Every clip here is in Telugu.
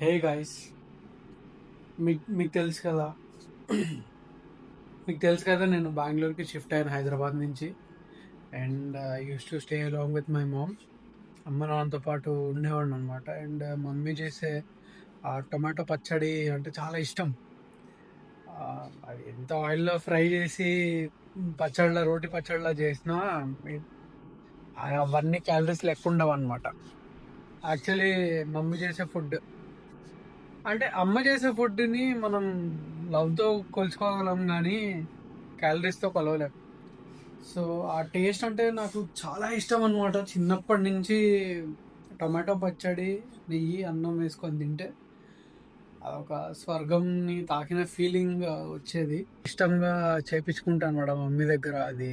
హే గాయ్స్, మీకు తెలుసు కదా. మీకు తెలుసు కదా, నేను బెంగళూరుకి షిఫ్ట్ అయ్యాను హైదరాబాద్ నుంచి. And use to stay along with my mom. అమ్మ నాన్నతో పాటు ఉండేవాడిని అనమాట. అండ్ మమ్మీ చేసే ఆ టొమాటో పచ్చడి అంటే చాలా ఇష్టం. అది ఎంత ఆయిల్లో ఫ్రై చేసి రోటి పచ్చడిలా చేసినా అవన్నీ క్యాలరీస్ లెక్క ఉండవు అనమాట. యాక్చువల్లీ మమ్మీ చేసే ఫుడ్ అంటే అమ్మ చేసే ఫుడ్ని మనం లవ్తో కొలుచుకోగలం, కానీ క్యాలరీస్తో కొలవలేం. సో ఆ టేస్ట్ అంటే నాకు చాలా ఇష్టం అనమాట. చిన్నప్పటి నుంచి టమాటో పచ్చడి, నెయ్యి, అన్నం వేసుకొని తింటే అదొక స్వర్గంని తాకిన ఫీలింగ్ వచ్చేది. ఇష్టంగా చేపించుకుంటాను అనమాట మమ్మీ దగ్గర. అది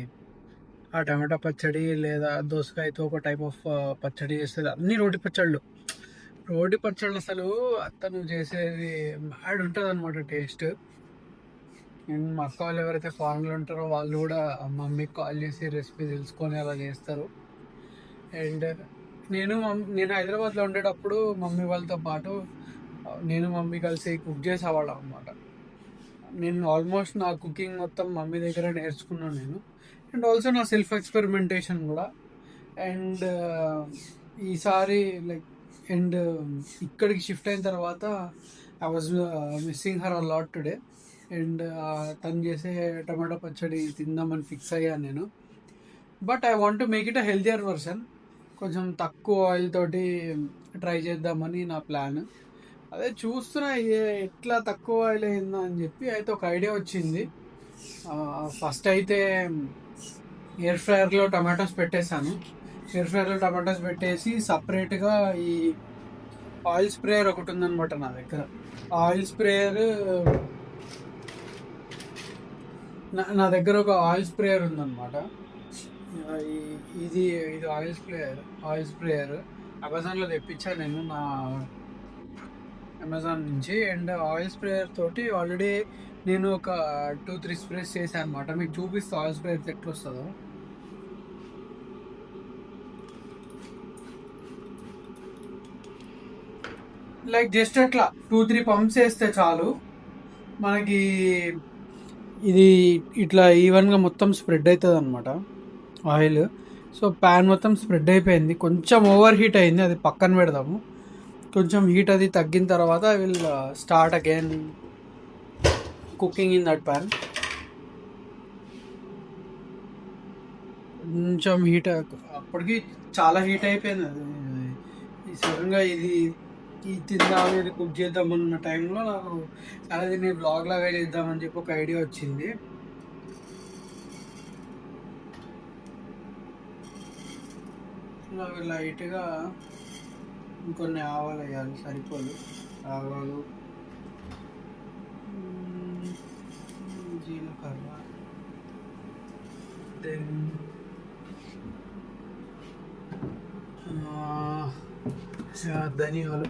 ఆ టమాటా పచ్చడి లేదా దోసకాయతో ఒక టైప్ ఆఫ్ పచ్చడి చేస్తుంది. అన్ని రోటి పచ్చళ్ళు అసలు అతను చేసేది మ్యాడ్ ఉంటుంది అనమాట టేస్ట్. అండ్ మా అక్క వాళ్ళు ఎవరైతే ఫారెన్లో ఉంటారో వాళ్ళు కూడా మమ్మీకి కాల్ చేసి రెసిపీ తెలుసుకొని అలా చేస్తారు. అండ్ నేను హైదరాబాద్లో ఉండేటప్పుడు మమ్మీ వాళ్ళతో పాటు నేను మమ్మీ కలిసి కుక్ చేసేవాళ్ళం అనమాట. నేను ఆల్మోస్ట్ నా కుకింగ్ మొత్తం మమ్మీ దగ్గర నేర్చుకున్నాను నేను. అండ్ ఆల్సో నా సెల్ఫ్ ఎక్స్పెరిమెంటేషన్ కూడా. అండ్ ఈసారి అండ్ ఇక్కడికి షిఫ్ట్ అయిన తర్వాత I was missing her a lot today. And తను చేసే టమాటో పచ్చడి తిందామని ఫిక్స్ అయ్యాను నేను. But I want to make it a healthier version. కొంచెం తక్కువ ఆయిల్ తోటి ట్రై చేద్దామని నా ప్లాన్. అదే చూస్తున్నా ఎట్లా తక్కువ ఆయిల్ అయిందా అని చెప్పి అయితే ఒక ఐడియా వచ్చింది. ఫస్ట్ అయితే ఎయిర్ ఫ్రైయర్లో టమాటోస్ పెట్టేశాను. ఎయిర్ ఫ్రైయర్లో టమాటోస్ పెట్టేసి సపరేట్గా ఈ ఆయిల్ స్ప్రేయర్ ఒకటి ఉందన్నమాట నా దగ్గర. ఆయిల్ స్ప్రేయర్ నా దగ్గర ఒక ఆయిల్ స్ప్రేయర్ ఉందన్నమాట. ఇది ఆయిల్ స్ప్రేయర్ అమెజాన్లో తెప్పించాను నేను నా అమెజాన్ నుంచి. అండ్ ఆయిల్ స్ప్రేయర్ తోటి ఆల్రెడీ నేను ఒక 2-3 స్ప్రేస్ చేశాను అనమాట. మీకు చూపిస్తా ఆయిల్ స్ప్రేయర్ ఎట్లా వస్తుందో. జస్ట్ అట్లా 2-3 పంప్స్ వేస్తే చాలు మనకి. ఇది ఇట్లా ఈవెన్గా మొత్తం స్ప్రెడ్ అవుతుంది అనమాట ఆయిల్. సో ప్యాన్ మొత్తం స్ప్రెడ్ అయిపోయింది. కొంచెం ఓవర్ హీట్ అయింది, అది పక్కన పెడదాము. కొంచెం హీట్ అది తగ్గిన తర్వాత I will start again cooking in that pan. కొంచెం హీట్ అప్పటికి చాలా హీట్ అయిపోయింది అది. సడన్గా ఇది తిందాం, ఇది కుక్ చేద్దామన్న టైంలో నాకు చాలా దీన్ని బ్లాగ్ లాగా చేద్దామని చెప్పి ఒక ఐడియా వచ్చింది. అవి లైట్గా ఇంకొన్ని ఆవాలు వేయాలి, సరిపోదు. ఆవాలు, జీలకర్ర, దెన్ ధనియాలు.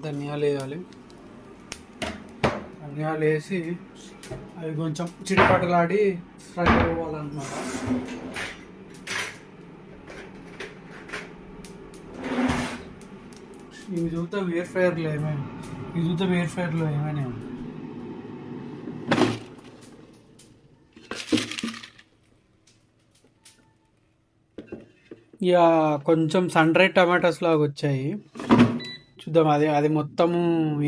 ధనియాలు వేయాలి. ధనియాలు వేసి అవి కొంచెం చిటపటలాడి ఫ్రై అవ్వాలన్నమాట. ఇవి చూద్దాం ఎయిర్ ఫ్రైయర్లో ఏమైనా ఇక కొంచెం సన్ డ్రై టమాటోస్ లాగా వచ్చాయి. చూద్దాం అది మొత్తము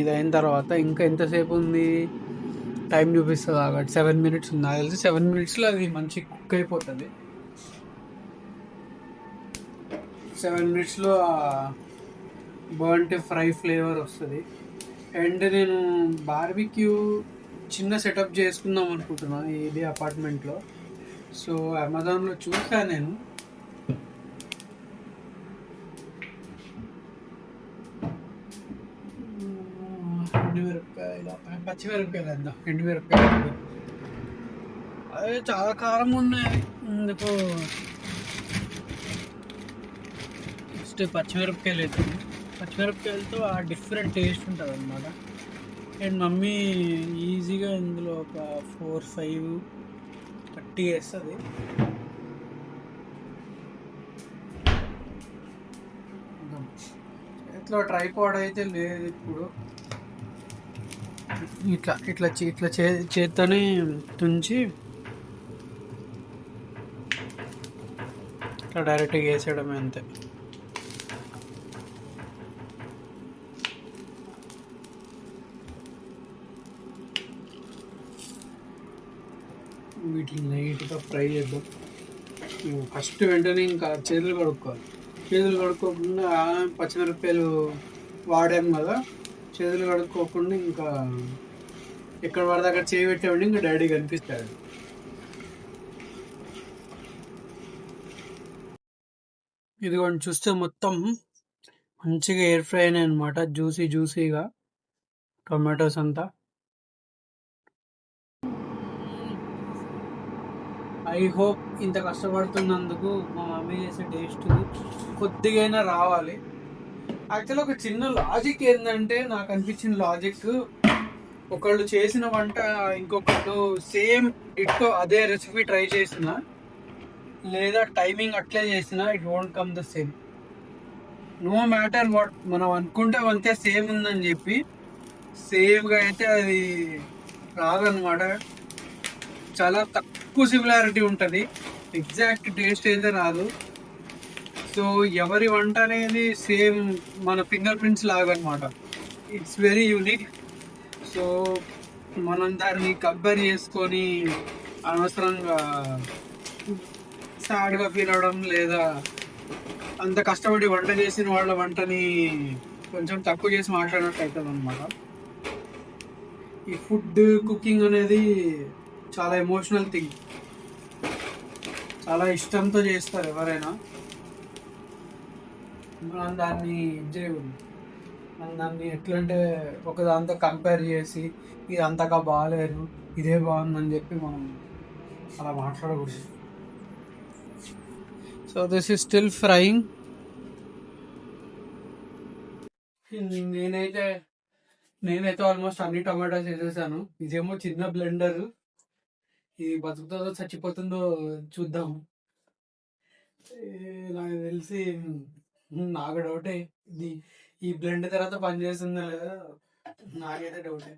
ఇది అయిన తర్వాత ఇంకా ఎంతసేపు ఉంది టైం చూపిస్తుంది కాబట్టి 7 minutes ఉంది. నాకు తెలిసి 7 minutesలో అది మంచి కుక్ అయిపోతుంది. 7 minutesలో బర్న్ట్ ఫ్రై ఫ్లేవర్ వస్తుంది. అండ్ నేను బార్బిక్యూ చిన్న సెటప్ చేసుకుందాం అనుకుంటున్నాను ఇది అపార్ట్మెంట్లో. సో అమెజాన్లో చూసాను నేను. పచ్చిమిరపకాయలు వేద్దాం. ఎండుమిరపకాయలు అదే చాలా కారం ఉన్నాయి. ఎందుకు ఫస్ట్ పచ్చిమిరపకాయలు వేద్దాం. పచ్చిమిరపకాయలతో ఆ డిఫరెంట్ టేస్ట్ ఉంటుంది అనమాట. అండ్ మమ్మీ ఈజీగా ఇందులో ఒక 4, 5 30 వేస్తుంది. చేతిలో ట్రైపాడ్ అయితే లేదు ఇప్పుడు. ఇట్లా చేత్తోనే తుంచి ఇట్లా డైరెక్ట్గా వేసేయడమే అంతే. వీటిని లైట్గా ఫ్రై చేద్దాం. ఫస్ట్ వెంటనే ఇంకా చేతులు కడుక్కోవాలి. చేతులు కడుక్కోకుండా పచ్చిమిరపకాయలు వాడాం కదా, చేతులు కడుక్కోకుండా ఇంకా ఎక్కడ పడితే అక్కడ చేయి పెట్టేవాడిని ఇంకా డాడీ కనిపిస్తాడు. ఇదిగోండి చూస్తే మొత్తం మంచిగా ఎయిర్ ఫ్రై అయినాయి అనమాట, జ్యూసీగా టొమాటోస్ అంతా. ఐ హోప్ ఇంత కష్టపడుతున్నందుకు మా మమ్మీ చేసే టేస్ట్ కొద్దిగైనా రావాలి. యాక్చువల్లీ ఒక చిన్న లాజిక్ ఏంటంటే, నాకు అనిపించిన లాజిక్, ఒకళ్ళు చేసిన వంట ఇంకొకళ్ళు సేమ్ ఇట్తో అదే రెసిపీ ట్రై చేసిన లేదా టైమింగ్ అట్లే చేసిన, it won't come the same. No matter what మనం అనుకుంటే అంతే సేమ్ ఉందని చెప్పి, సేమ్గా అయితే అది రాదనమాట. చాలా తక్కువ సిమిలారిటీ ఉంటుంది, ఎగ్జాక్ట్ టేస్ట్ అయితే రాదు. సో ఎవరి వంట అనేది సేమ్ మన ఫింగర్ ప్రింట్స్ లాగా అనమాట. It's very unique. సో మనం దాన్ని కంపేర్ చేసుకొని అనవసరంగా సాడ్గా ఫీల్ అవడం, లేదా అంత కష్టపడి వంట చేసిన వాళ్ళ వంటని కొంచెం తక్కువ చేసి మాట్లాడినట్టు అవుతుంది అనమాట. ఈ ఫుడ్ కుకింగ్ అనేది చాలా ఎమోషనల్ థింగ్. చాలా ఇష్టంతో చేస్తారు ఎవరైనా. మనం దాన్ని మనం దాన్ని ఎట్లంటే ఒక దాంతో కంపేర్ చేసి ఇది అంతగా బాగాలేదు, ఇదే బాగుందని చెప్పి మనం అలా మాట్లాడకూడదు. So this is still frying. నేనైతే ఆల్మోస్ట్ అన్ని టమాటాస్ వేసేసాను. ఇదేమో చిన్న బ్లెండర్, ఇది బతుకుతుందో చచ్చిపోతుందో చూద్దాం. నాకు తెలిసి నాకు డౌటే, ఇది ఈ బ్లెండ్ తర్వాత పనిచేస్తుందా లేదా నాకైతే డౌటే.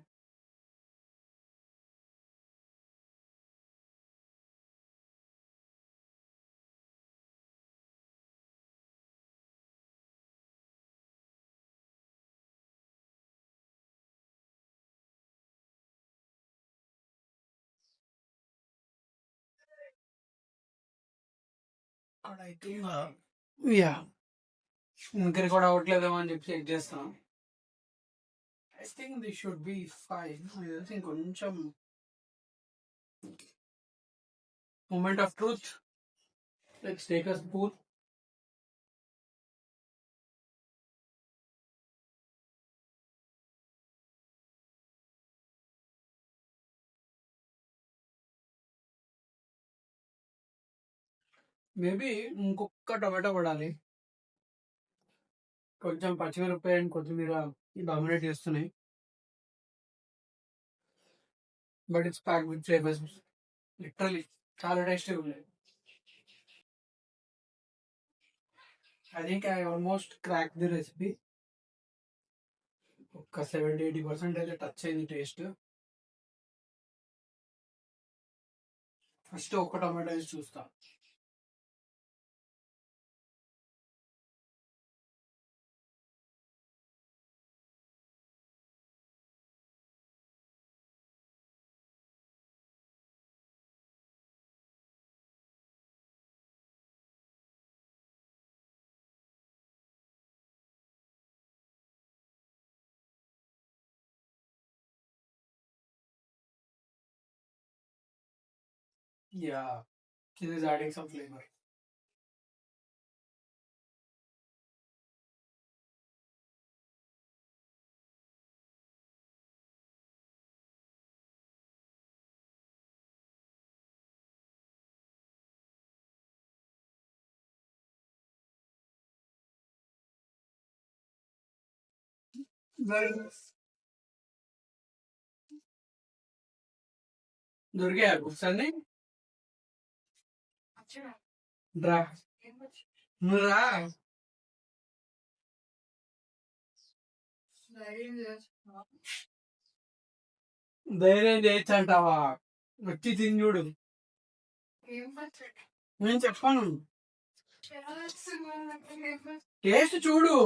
యా, ఇంకా రికార్డ్ అవ్వట్లేదేమో అని చెప్పి చెక్ చేస్తాను. I think this should be fine. ఇంకొంచెం moment of truth. Let's take a spoon. Maybe ఇంకొక టమాటో పడాలి. కొంచెం పచ్చిమిరపకాయ అండ్ కొత్తిమీర డామినేట్ చేస్తున్నాయి, but it's pack with flavours. Literally చాలా టేస్టీగా ఉంది. I think I almost crack the recipe. ఒక 70-80% అయితే టచ్ అయింది టేస్ట్. ఫస్ట్ ఒక టమాటో వేసి చూస్తా. Yeah, it is adding some flavor. దొరికాయా బుక్స్ అన్ని? రా, నువ్వు రా. ధైర్యం చేయొచ్చు అంటావా? వచ్చి తిని చూడు. నేను చెప్పాను, టేస్ట్ చూడు.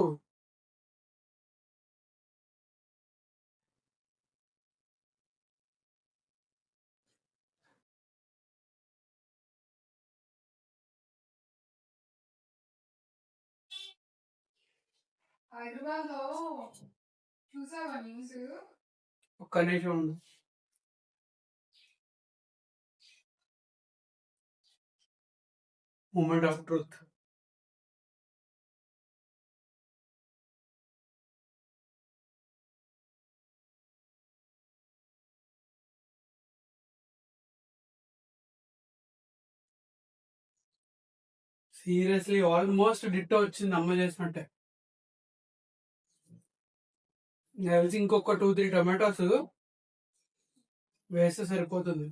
ఒక్క నిమిషం ఉండు. Moment of truth. Seriously almost ditto వచ్చింది అమ్మ చేసినట్టే. తెలిసి ఇంకొక 2-3 టమాటోస్ వేస్తే సరిపోతుంది.